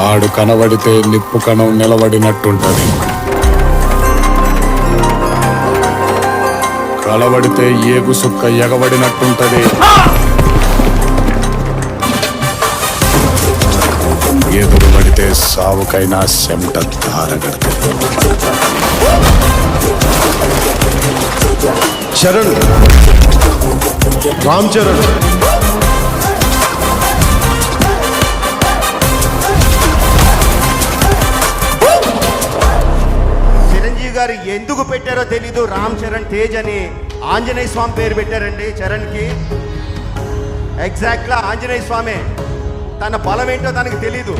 ఆడు కనబడితే నిప్పు కణం నిలబడినట్టుంటది, కలబడితే ఏగు సుక్క ఎగబడినట్టుంటది. ఎదురు పడితే సావుకైనా చెమట ధారగడుతుంది. చరణ్, రామ్ చరణ్. చిరంజీవి గారు ఎందుకు పెట్టారో తెలీదు, రామ్ చరణ్ తేజ్ అని ఆంజనేయ స్వామి పేరు పెట్టారండి చరణ్కి. ఎగ్జాక్ట్గా ఆంజనేయ స్వామి, తన బలం ఏంటో తనకి తెలీదు.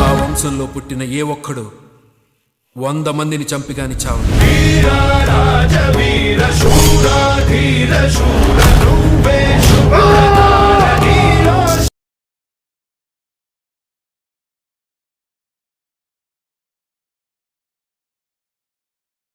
ఆ వంశంలో పుట్టిన ఏ ఒక్కడు 100 మందిని చంపిగాని చావు.